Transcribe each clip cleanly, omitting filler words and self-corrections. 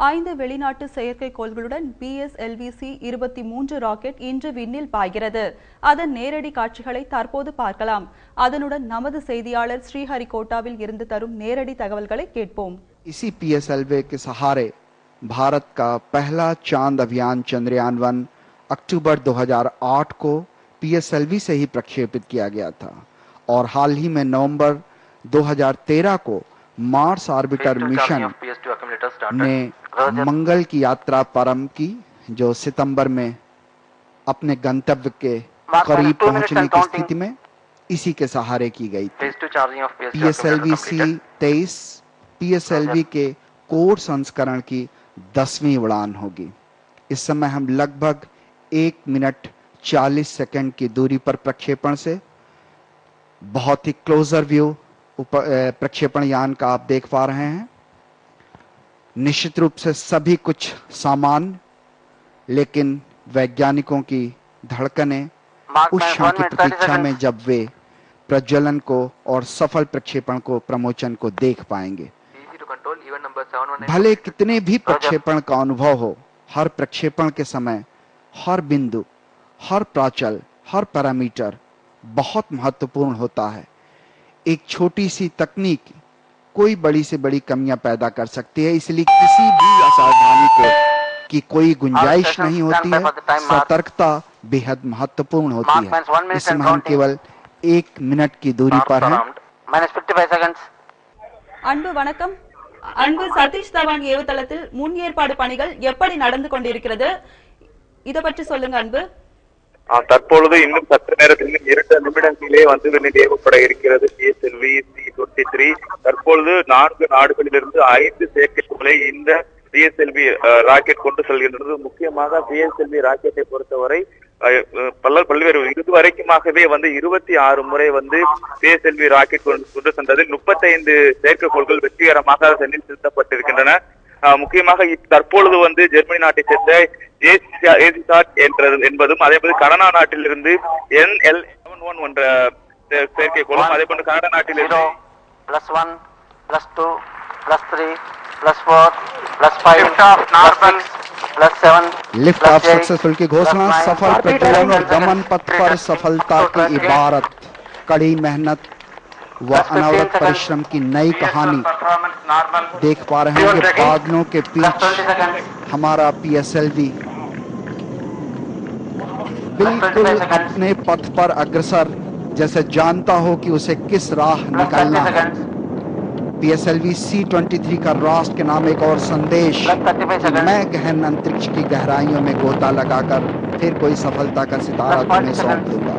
5 வெளிநாட்டு செயற்கைக்கோள்களுடன் PSLV-C-23 rocket இன்று விண்ணில் பாய்கிறது. அதன் நேரடி காட்சிகளை தற்போது பார்க்கலாம். அதனுடன் நமது செய்தியாளர் ஸ்ரீஹரிகோட்டாவில் இருந்து தரும் நேரடி தகவல்களை கேட்போம். इसी PSLV के सहारे भारत का पहला चांद अभियान चंद्रयान-1 अक्टूबर 2008 को PSLV से ही प्रक्षेपित किया गया था और हाल ही में नवंबर 2013 को मार्स ऑर्बिटर मिशन ने मंगल की यात्रा प्रारंभ की, जो सितंबर में अपने गंतव्य के करीब पहुंचने की स्थिति में इसी के सहारे की गई थी। PSLV-C-23 PSLV के कोर संस्करण की 10वीं उड़ान होगी। इस समय हम लगभग 1 मिनट 40 सेकंड की दूरी पर प्रक्षेपण से बहुत ही क्लोजर व्यू प्रक्षेपण यान का आप देख पा रहे हैं। निश्चित रूप से सभी कुछ सामान्य, लेकिन वैज्ञानिकों की धड़कनें उस क्षण की प्रतीक्षा में जब वे प्रज्वलन को और सफल प्रक्षेपण को प्रमोशन को देख पाएंगे। भले कितने भी प्रक्षेपण का अनुभव हो, हर प्रक्षेपण के समय हर बिंदु, हर प्राचल, हर पैरामीटर बहुत महत्वपूर्ण होता है। एक छोटी सी तकनीक कोई बड़ी से बड़ी कमियां पैदा कर सकती है, इसलिए किसी भी असावधानी को की कोई गुंजाइश नहीं होती है। सतर्कता बेहद महत्वपूर्ण होती है। इसमें हम केवल 1 मिनट की दूरी पर हैं। அன்பு வணக்கம். அன்பு சதீஷ் தவான் ஏவுதளத்தில் முன் ஏற்பாடு பணிகள் எப்படி நடந்து கொண்டிருக்கிறது? இத பற்றி சொல்லுங்க அன்பு. தற்பொழுது இன்னும் சற்று நேரத்தில் 2 நிமிடங்களே வந்து விண்ணில் ஏவப்பட இருக்கிறது PSLV-C-23. தற்பொழுது 4 நாடுகளிலிருந்து 5 செயற்கைக்கோளை இந்த PSLV ராக்கெட் கொண்டு செல்கின்றது. முக்கியமாக PSLV ராக்கெட்டை பொறுத்தவரை பல்வேறு இதுவரைக்குமாகவே வந்து 26 முறை வந்து PSLV ராக்கெட் கொண்டு சென்றதில் 35 செயற்கைக்கோள்கள் வெற்றிகரமாக சென்னில் செலுத்தப்பட்டிருக்கின்றன. முக்கியமாக தற்பொழுது வந்து ஜெர்மனி நாட்டை சேர்ந்த ஏசிசாட் என்பதும், அதே போல கனடா நாட்டிலிருந்து NL-71 என்ற செயற்கைக்கோளும், அதே போன்று கனடா நாட்டிலிருந்து +1 +2 +3 +4 +5 +7 लिफ्ट ऑफ सक्सेसफुल की घोषणा। सफल प्रज्वलन और गमन पथ पर सफलता की इबारत, कड़ी मेहनत व अनवरत परिश्रम की नई कहानी देख पा रहे हैं कि बादलों के बीच हमारा PSLV बिल्कुल अपने पथ पर अग्रसर, जैसे जानता हो कि उसे किस राह निकालना है। PSLV-C-23 का राष्ट्र के नाम एक और संदेश, मैं गहन अंतरिक्ष की गहराइयों में गोता लगाकर फिर कोई सफलता का सितारा तुम्हें सौंप दूंगा।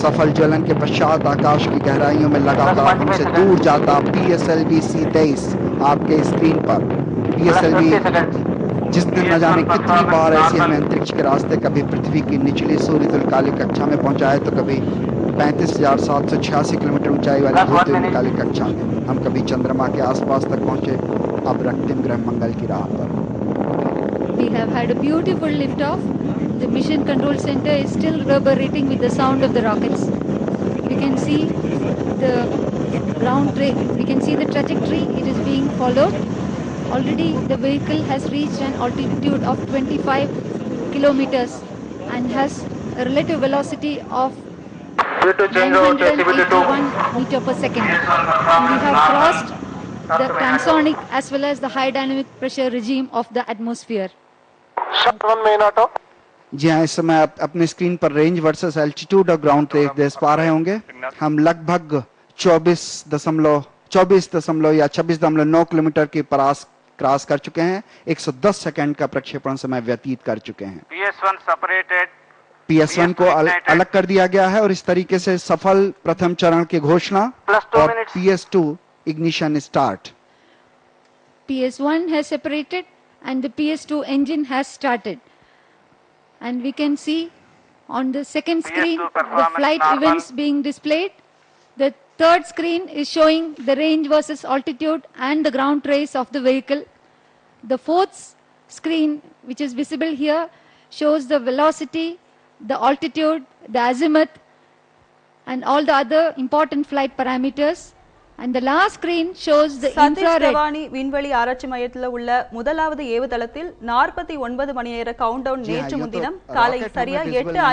सफल ज्वलन के पश्चात आकाश की गहराइयों में लगातार हमसे दूर जाता PSLV-C-23 आपके स्क्रीन पर। PSLV जिसने न जाने कितनी बार ऐसे हमें अंतरिक्ष के रास्ते, कभी पृथ्वी की निचली सूर्य तुल्यकालिक कक्षा में पहुंचाए, तो कभी 35,786 किलोमीटर ऊंचाई वाली भूतकालिक कक्षा में, हम कभी चंद्रमा के आसपास तक पहुंचे, अब रक्तिम ग्रह मंगल की राह पर। We have had a beautiful liftoff. The mission control center is still reverberating with the sound of the rockets. We can see the we can see the trajectory it is being followed. Already the vehicle has reached an altitude of 25 kilometers and has a relative velocity of 981 meter per second. And we have crossed the transonic as well as the high dynamic pressure regime of the atmosphere. जी हाँ, इस समय आप अपने screen पर range versus altitude of ground देख पा रहे होंगे। हम लगभग 26.9 किलोमीटर की क्रॉस कर चुके हैं। 110 सेकंड का प्रक्षेपण समय व्यतीत कर चुके हैं। PS1 को अलग कर दिया गया है और इस तरीके से सफल प्रथम चरण की घोषणा और PS2 ignition start. PS1 has separated and the PS2 engine has started. And we can see on the second screen the flight events being displayed. The third screen is showing the range versus altitude and the ground trace of the vehicle. The fourth screen, which is visible here, shows the velocity, the altitude, the azimuth, and all the other important flight parameters. And the last screen shows the Satish infrared. Dhawan விண்வெளி ஆராய்ச்சி மையத்தில் உள்ள முதலாவது ஏவுதளத்தில் 49 மணி நேர countdown जी हाँ, நேற்று ये तो முன்தினம் rocket காலை हमें சரியா visible नहीं हो 8:52 रहा है,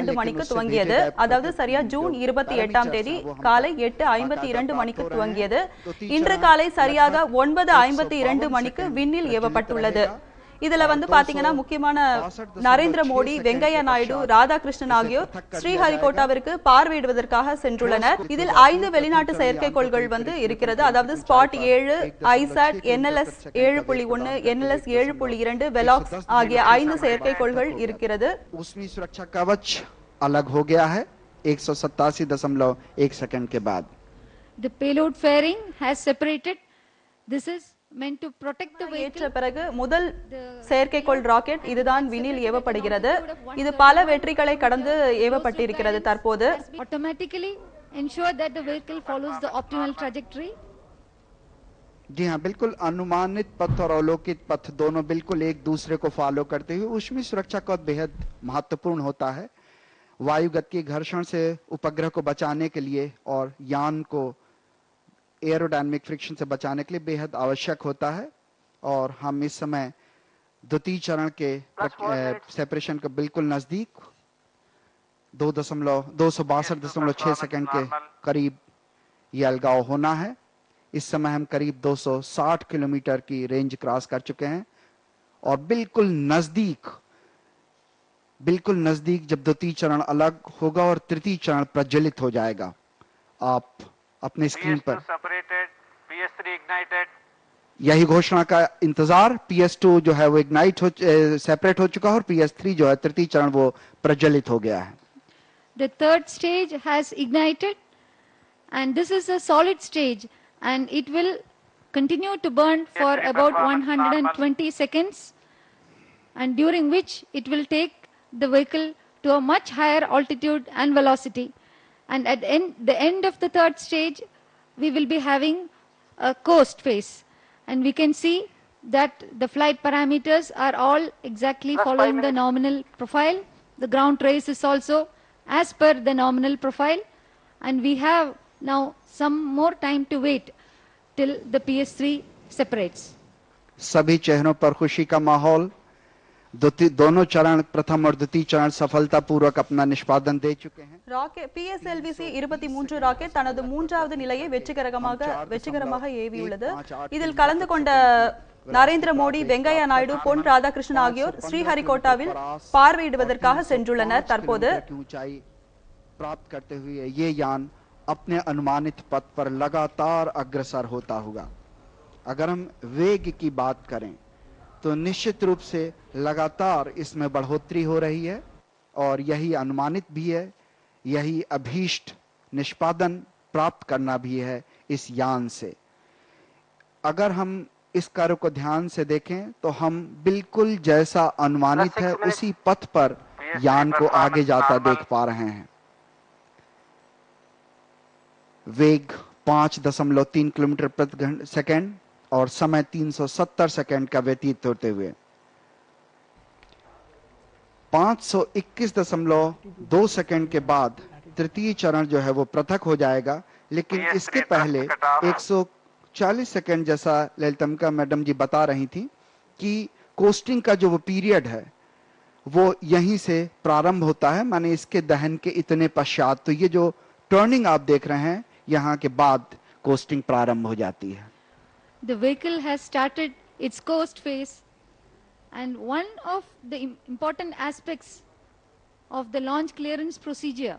लेकिन மணிக்கு उससे துவங்கியது. भेजे गए அதாவது சரியா जो ஜூன் parameters 28ஆம் தேதி है, वो हम காலை बाकायदा 8:52 மணிக்கு प्राप्त हो रहे हैं. துவங்கியது. तो तीन இன்று चरण காலை சரியாக लगभग 9:52 மணிக்கு 152 விண்ணில் प्रज्वलित ஏவப்பட்டுள்ளது. रहेगा. இதுல வந்து பாத்தீங்கன்னா முக்கியமான நரேந்திர மோடி, வெங்கையா நாயுடு, ராதாகிருஷ்ணன் ஆகியோர் ஸ்ரீஹரிகோட்டாவிற்கு பார்வையிடுவதற்காக சென்றுள்ளனர். இதில் 5 வெளிநாட்டு செயற்கைக்கோள்கள் வந்து இருக்கிறது. அதாவது ஸ்பாட் 7, ஐசாட், NLS 7.1, NLS 7.2, வெலாக்ஸ் ஆகிய 5 செயற்கைக்கோள்கள் இருக்கிறது. उसमें सुरक्षा कवच अलग हो गया है 187.1 सेकंड के बाद. The payload fairing has separated. This is meant to protect the ஏற்ற vehicle. பிறகு முதல் செயற்கைக்கோள் ராக்கெட் இதுதான் விண்ணில் ஏவப்படுகிறது. இது பல வெற்றிகளை கடந்து ஏவப்பட்டிருக்கிறது தற்போது. Automatically ensure that the vehicle follows the optimal trajectory. जी हाँ, बिल्कुल अनुमानित पथ और अवलोकित पथ दोनों बिल्कुल एक दूसरे को फॉलो करते हुए उसमें सुरक्षा का बेहद महत्वपूर्ण होता है. वायुगतिकीय घर्षण से उपग्रह को बचाने के लिए और यान को एरोडायनामिक फ्रिक्शन से बचाने के लिए बेहद आवश्यक होता है. और हम इस समय द्वितीय चरण के सेपरेशन के बिल्कुल नजदीक 262.6 सेकंड के करीब ये अलगाव होना है. इस समय हम करीब 260 किलोमीटर की रेंज क्रॉस कर चुके हैं और बिल्कुल नजदीक जब द्वितीय चरण अलग होगा और तृतीय चरण प्रज्वलित हो जाएगा, आप अपने स्क्रीन पर separated, PS3 ignited. यही घोषणा का इंतजार. PS2 जो है वो सेपरेट हो चुका है और PS3 जो है तृतीय चरण वो प्रज्वलित हो गया है. The third stage has ignited, and this is a solid stage, and it will continue to burn for about 120 seconds, and during which it will take the vehicle to a much higher altitude and velocity. And at the end of the third stage, we will be having a coast phase, and we can see that the flight parameters are all exactly following the nominal profile. The ground trace is also as per the nominal profile, and we have now some more time to wait till the PS3 separates. सभी चेहरों पर खुशी का माहौल. दोनों चरण प्रथम और द्वितीय चरण सफलतापूर्वक अपना निष्पादन दे चुके हैं. ராக்கெட் PSLV-C 23 ராக்கெட் தனது 3வது நிலையை வெற்றிகரமாக ஏவியுள்ளது. இதில் கலந்து கொண்ட நரேந்திர மோடி, வெங்கையா நாயுடு, பொன் ராதாகிருஷ்ணன் ஆகியோர் ஸ்ரீஹரிகோட்டாவில் பார்வையிடுவதற்காக சென்றுள்ளனர். தற்போது ऊंचाई प्राप्त करते हुए ये यान अपने अनुमानित पथ पर लगातार अग्रसर होता होगा. अगर हम वेग की बात करें तो निश्चित रूप से लगातार इसमें बढ़ोतरी हो रही है और यही अनुमानित भी है. यही अभीष्ट निष्पादन प्राप्त करना भी है इस यान से. अगर हम इस कार्य को ध्यान से देखें तो हम बिल्कुल जैसा अनुमानित है उसी पथ पर यान को आगे जाता देख पा रहे हैं. वेग 5.3 किलोमीटर प्रति सेकंड और समय 370 सेकंड का व्यतीत होते हुए 521.2 सेकंड के बाद तृतीय चरण जो है वो पृथक हो जाएगा. लेकिन इसके पहले 140 सेकंड जैसा ललितमका मैडम जी बता रही थी कि कोस्टिंग का जो वो पीरियड है वो यहीं से प्रारंभ होता है, माने इसके दहन के इतने पश्चात. तो ये जो टर्निंग आप देख रहे हैं यहाँ के बाद कोस्टिंग प्रारंभ हो जाती है. The vehicle has started its coast phase, and one of the important aspects of the launch clearance procedure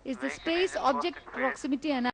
is the space object proximity analysis.